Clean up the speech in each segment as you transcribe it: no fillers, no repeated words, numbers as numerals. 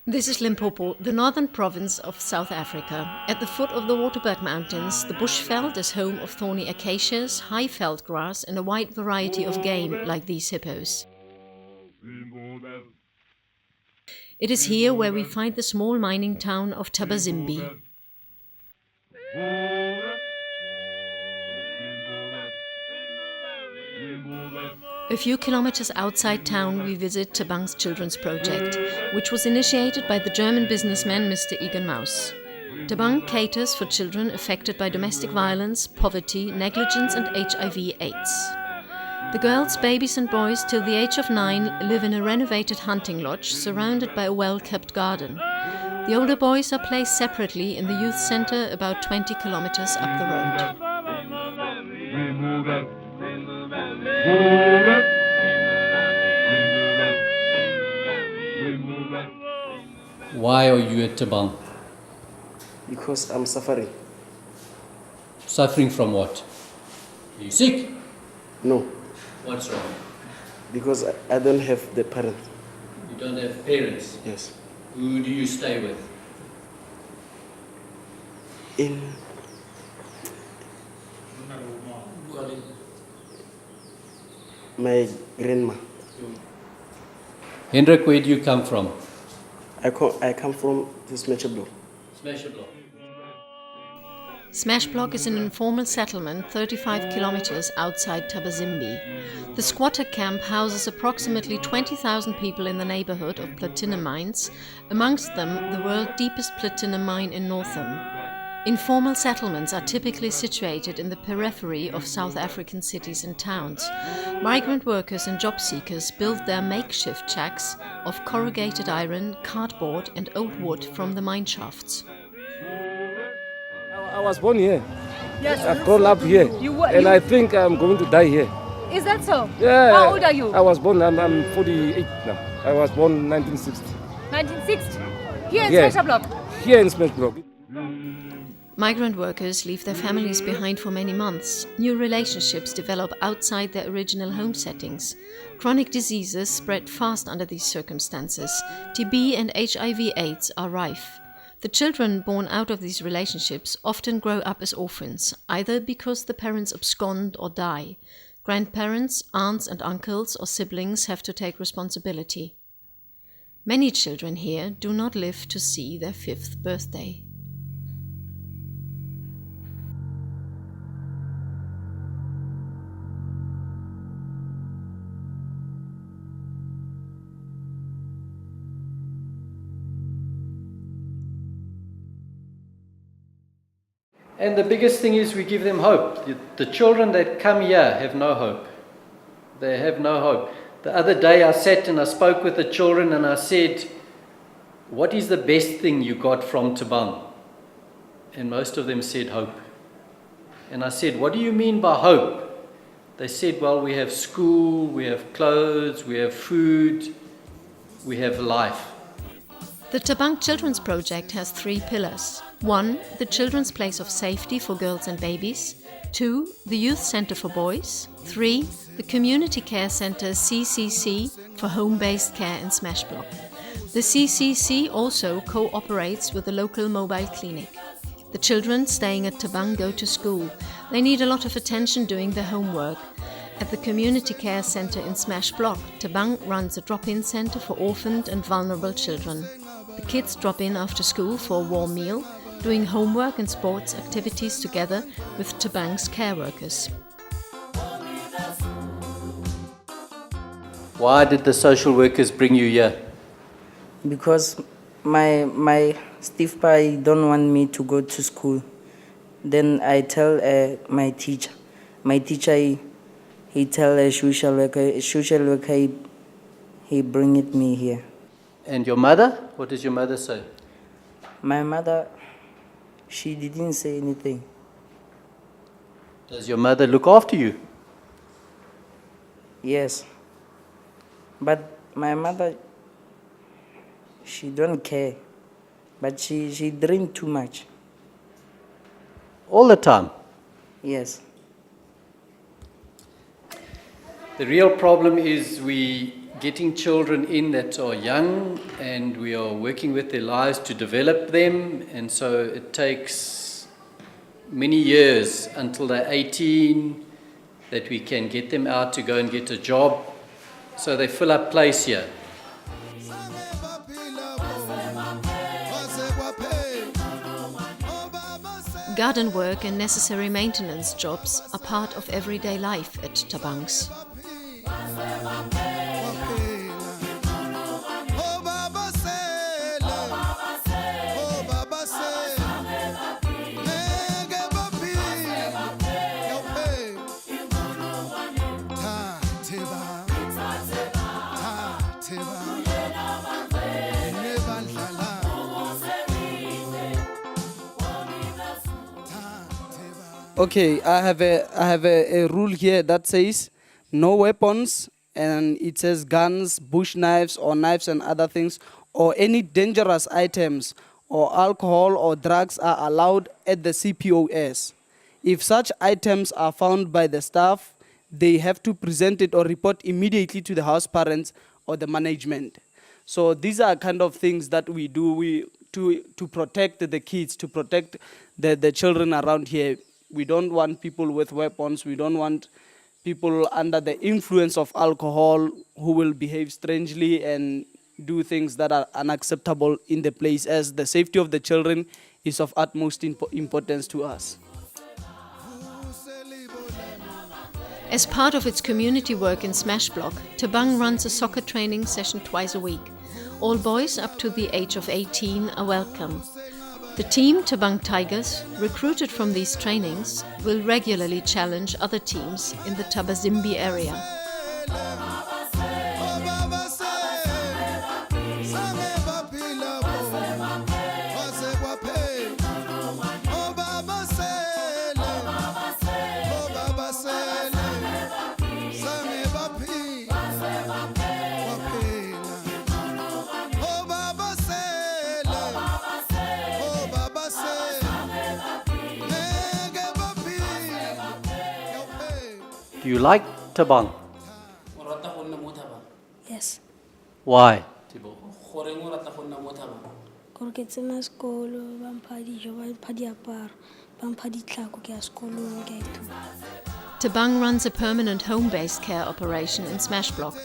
This is Limpopo, the northern province of South Africa. At the foot of the Waterberg Mountains, the bushveld is home of thorny acacias, high veld grass, and a wide variety of game like these hippos. It is here where we find the small mining town of Thabang. A few kilometers outside town, we visit Thabang's Children's Project, which was initiated by the German businessman Mr. Egon Maus. Thabang caters for children affected by domestic violence, poverty, negligence and HIV/AIDS. The girls, babies and boys till the age of 9 live in a renovated hunting lodge surrounded by a well-kept garden. The older boys are placed separately in the youth center about 20 kilometers up the road. Why are you at Thabang? Because I'm suffering. Suffering from what? Are you sick? No, What's wrong? because I don't have the parents. You don't have parents. Yes. Who do you stay with? In my grandma. Hendrik, where do you come from? I come from this major block. Smash Block. Smash Block is an informal settlement 35 kilometers outside Thabang. The squatter camp houses approximately 20,000 people in the neighborhood of platinum mines, amongst them the world's deepest platinum mine in Northam. Informal settlements are typically situated in the periphery of South African cities and towns. Migrant workers and job seekers build their makeshift shacks of corrugated iron, cardboard and old wood from the mine shafts. I was born here. Yes. I've grown up here. And I think I'm going to die here. Is that so? Yeah. How old are you? I was born, I'm 48 now. I was born in 1960. 1960. Here in Yeah. Smasher Block. Here in Smash Block. Migrant workers leave their families behind for many months. New relationships develop outside their original home settings. Chronic diseases spread fast under these circumstances. TB and HIV/AIDS are rife. The children born out of these relationships often grow up as orphans, either because the parents abscond or die. Grandparents, aunts and uncles or siblings have to take responsibility. Many children here do not live to see their 5th birthday. And the biggest thing is we give them hope. The children that come here have no hope. They have no hope. The other day I sat and I spoke with the children and I said, what is the best thing you got from Thabang? And most of them said hope. And I said, what do you mean by hope? They said, well, we have school, we have clothes, we have food, we have life. The Thabang Children's Project has 3 pillars. 1. The children's place of safety for girls and babies. 2. The youth center for boys. 3. The community care center CCC for home-based care in Smash Block. The CCC also cooperates with the local mobile clinic. The children staying at Thabang go to school. They need a lot of attention doing their homework. At the community care center in Smash Block, Thabang runs a drop-in center for orphaned and vulnerable children. The kids drop in after school for a warm meal, doing homework and sports activities together with Thabang's care workers. Why did the social workers bring you here? Because my stiff pie don't want me to go to school. Then I tell my teacher. My teacher, he tell a social worker, he bring it me here. And your mother? What does your mother say? My mother, she didn't say anything. Does your mother look after you? Yes. But my mother, she don't care. But she drink too much. All the time? Yes. The real problem is we getting children in that are young, and we are working with their lives to develop them, and so it takes many years until they're 18 that we can get them out to go and get a job, so they fill up place here. Garden work and necessary maintenance jobs are part of everyday life at Thabangs. Okay, I have a rule here that says no weapons, and it says guns, bush knives, or knives and other things, or any dangerous items or alcohol or drugs are allowed at the CPOS. If such items are found by the staff, they have to present it or report immediately to the house parents or the management. So these are kind of things that we do to protect the kids, to protect the children around here. We don't want people with weapons. We don't want people under the influence of alcohol who will behave strangely and do things that are unacceptable in the place, as the safety of the children is of utmost importance to us. As part of its community work in Smash Block, Thabang runs a soccer training session twice a week. All boys up to the age of 18 are welcome. The team Thabang Tigers, recruited from these trainings, will regularly challenge other teams in the Thabazimbi area. Do you like Thabang? Yes. Why? Gore ke tsena sekolo ba mpha dijo ba mpha diaparo ba mpha ditlhako ke ya sekolong ke a ithuta. Thabang runs a permanent home-based care operation in Smash Block,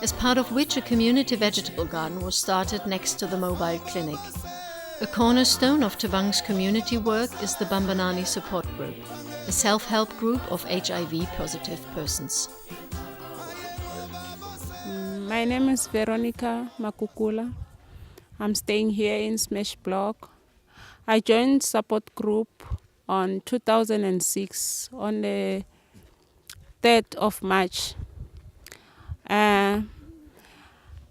as part of which a community vegetable garden was started next to the mobile clinic. A cornerstone of Thabang's community work is the Bambanani Support Group, a self-help group of HIV-positive persons. My name is Veronica Makukula. I'm staying here in Smash Block. I joined support group on 2006 on the 3rd of March. I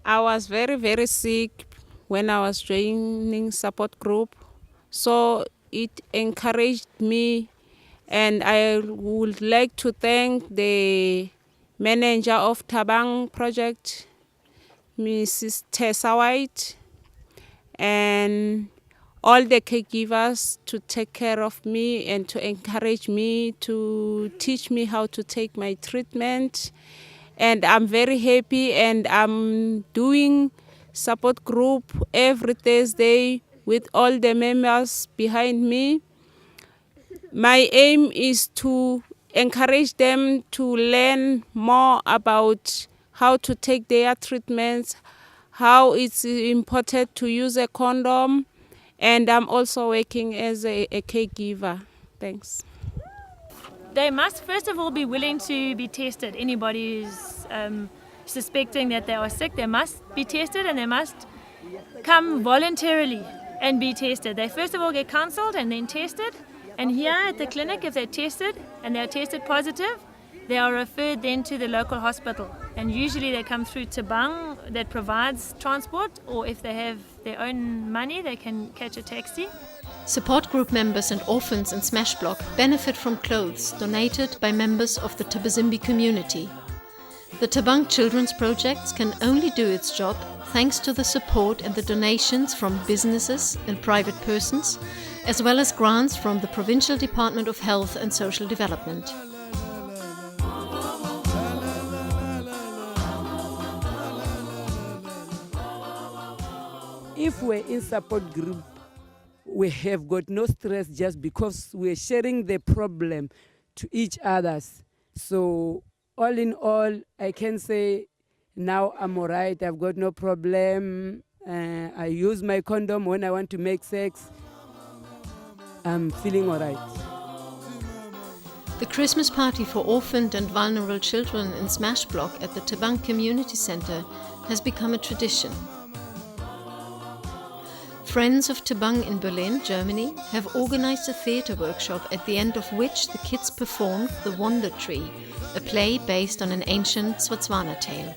was very, very sick when I was joining support group, so it encouraged me, and I would like to thank the manager of Thabang project, Mrs. Tessa White, and all the caregivers to take care of me and to encourage me, to teach me how to take my treatment. And I'm very happy, and I'm doing support group every Thursday with all the members behind me. My aim is to encourage them to learn more about how to take their treatments, how it's important to use a condom, and I'm also working as a caregiver. Thanks. They must first of all be willing to be tested. Anybody who's suspecting that they are sick, they must be tested, and they must come voluntarily and be tested. They first of all get counseled and then tested. And here at the clinic, if they're tested and they're tested positive, they are referred then to the local hospital. And usually they come through Thabang that provides transport, or if they have their own money, they can catch a taxi. Support group members and orphans in Smash Block benefit from clothes donated by members of the Thabazimbi community. The Thabang Children's Projects can only do its job thanks to the support and the donations from businesses and private persons, as well as grants from the Provincial Department of Health and Social Development. If we're in support group, we have got no stress just because we're sharing the problem to each others. So all in all, I can say now I'm all right. I've got no problem. I use my condom when I want to make sex. I'm feeling all right. The Christmas party for orphaned and vulnerable children in Smash Block at the Thabang Community Center has become a tradition. Friends of Thabang in Berlin, Germany, have organized a theater workshop at the end of which the kids performed The Wonder Tree, a play based on an ancient Swatswana tale.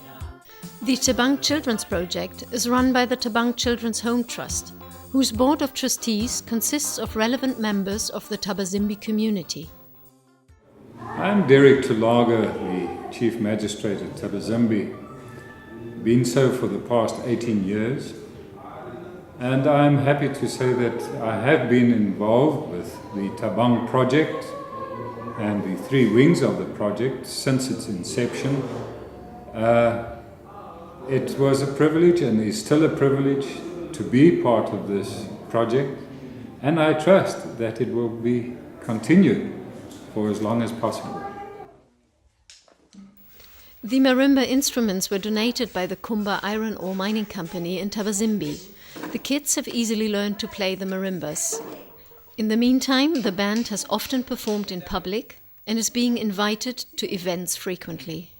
The Thabang Children's Project is run by the Thabang Children's Home Trust, whose board of trustees consists of relevant members of the Thabazimbi community. I'm Derek Tulaga, the Chief Magistrate at Thabazimbi. Been so for the past 18 years. And I'm happy to say that I have been involved with the Thabang project and the three wings of the project since its inception. It was a privilege and is still a privilege to be part of this project, and I trust that it will be continued for as long as possible. The marimba instruments were donated by the Kumba Iron Ore Mining Company in Thabazimbi. The kids have easily learned to play the marimbas. In the meantime, the band has often performed in public and is being invited to events frequently.